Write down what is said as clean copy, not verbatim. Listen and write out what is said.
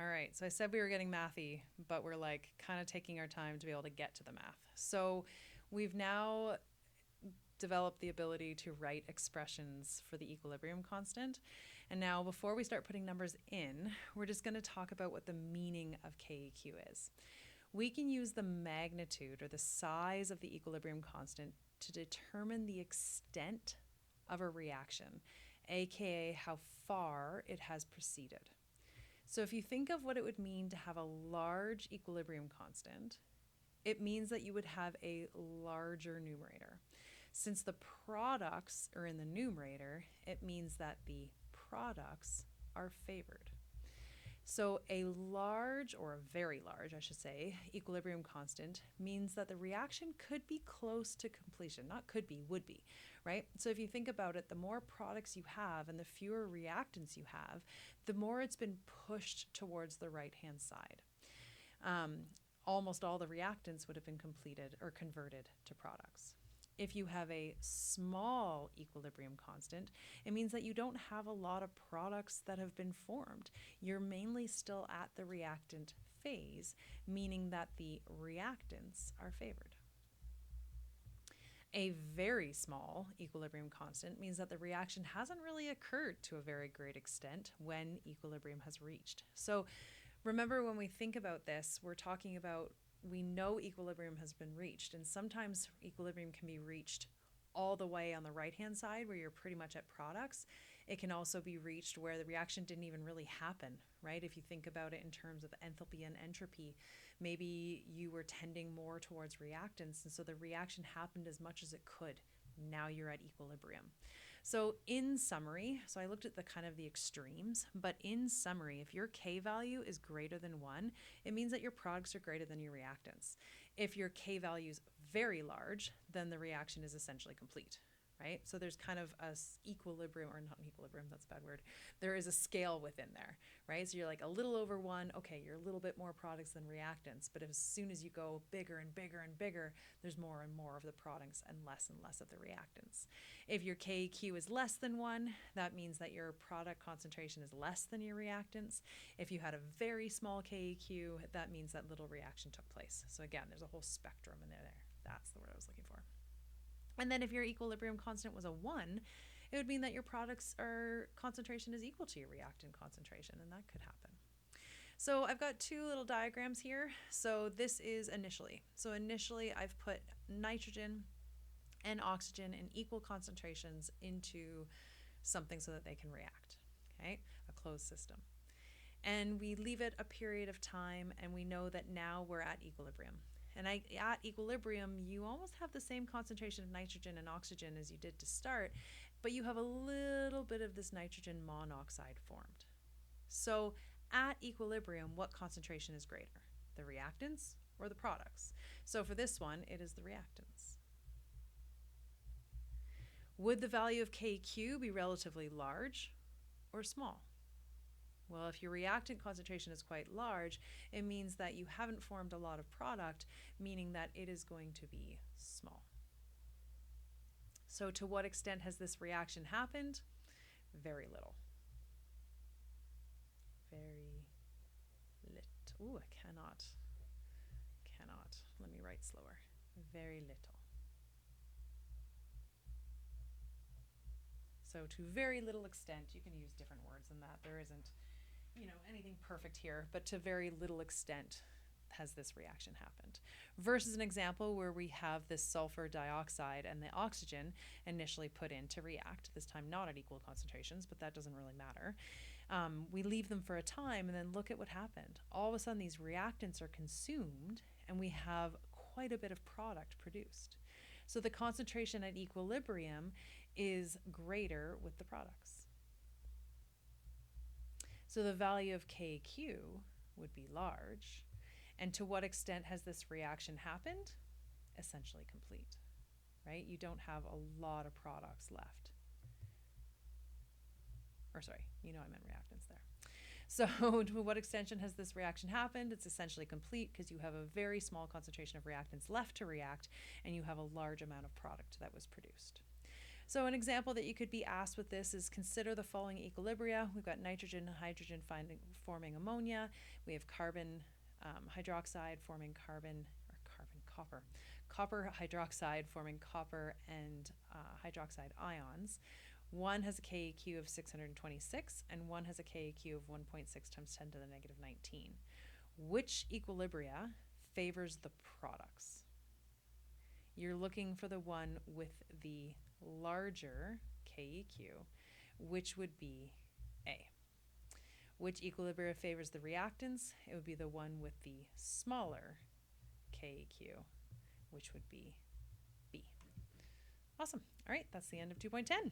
All right. So I said we were getting mathy, but we're like kind of taking our time to be able to get to the math. So we've now developed the ability to write expressions for the equilibrium constant. And now, before we start putting numbers in, we're just going to talk about what the meaning of KEQ is. We can use the magnitude or the size of the equilibrium constant to determine the extent of a reaction, aka how far it has proceeded. So if you think of what it would mean to have a large equilibrium constant, it means that you would have a larger numerator. Since the products are in the numerator, it means that the products are favored. So a large, or a very large, I should say, equilibrium constant means that the reaction could be close to completion. Not could be, would be, right? So if you think about it, the more products you have and the fewer reactants you have, the more it's been pushed towards the right-hand side. Almost all the reactants would have been completed or converted to products. If you have a small equilibrium constant, it means that you don't have a lot of products that have been formed. You're mainly still at the reactant phase, meaning that the reactants are favored. A very small equilibrium constant means that the reaction hasn't really occurred to a very great extent when equilibrium has reached. So remember, when we think about this, we're talking about, we know equilibrium has been reached, and sometimes equilibrium can be reached all the way on the right-hand side where you're pretty much at products. It can also be reached where the reaction didn't even really happen, right? If you think about it in terms of enthalpy and entropy, maybe you were tending more towards reactants, and so the reaction happened as much as it could. Now you're at equilibrium. So in summary, so I looked at the kind of the extremes, but in summary, if your K value is greater than 1, it means that your products are greater than your reactants. If your K value is very large, then the reaction is essentially complete, right? So there's kind of a equilibrium, or not equilibrium, that's a bad word. There is a scale within there, right? So you're like a little over 1, okay, you're a little bit more products than reactants, but as soon as you go bigger and bigger and bigger, there's more and more of the products and less of the reactants. If your KQ is less than 1, that means that your product concentration is less than your reactants. If you had a very small KQ, that means that little reaction took place. So again, there's a whole spectrum in there. That's the word I was looking for. And then if your equilibrium constant was a 1, it would mean that your product's concentration is equal to your reactant concentration, and that could happen. So I've got two little diagrams here. So this is initially. So initially I've put nitrogen and oxygen in equal concentrations into something so that they can react, okay? A closed system. And we leave it a period of time, and we know that now we're at equilibrium. And at equilibrium, you almost have the same concentration of nitrogen and oxygen as you did to start, but you have a little bit of this nitrogen monoxide formed. So at equilibrium, what concentration is greater? The reactants or the products? So for this one, it is the reactants. Would the value of KQ be relatively large or small? Well, if your reactant concentration is quite large, it means that you haven't formed a lot of product, meaning that it is going to be small. So to what extent has this reaction happened? Very little. Very little. Ooh, I cannot. Let me write slower. Very little. So to very little extent, you can use different words than that. There isn't, anything perfect here, but to very little extent has this reaction happened. Versus an example where we have this sulfur dioxide and the oxygen initially put in to react, this time not at equal concentrations, but that doesn't really matter. We leave them for a time and then look at what happened. All of a sudden these reactants are consumed and we have quite a bit of product produced. So the concentration at equilibrium is greater with the products. So the value of KQ would be large. And to what extent has this reaction happened? Essentially complete, right? You don't have a lot of products left. Or sorry, I meant reactants there. So to what extent has this reaction happened? It's essentially complete because you have a very small concentration of reactants left to react and you have a large amount of product that was produced. So an example that you could be asked with this is consider the following equilibria. We've got nitrogen and hydrogen forming ammonia. We have carbon hydroxide forming copper hydroxide forming copper and hydroxide ions. One has a KEQ of 626 and one has a KEQ of 1.6 times 10 to the negative 19. Which equilibria favors the products? You're looking for the one with the larger KEQ, which would be A. Which equilibria favors the reactants? It would be the one with the smaller KEQ, which would be B. Awesome. All right, that's the end of 2.10.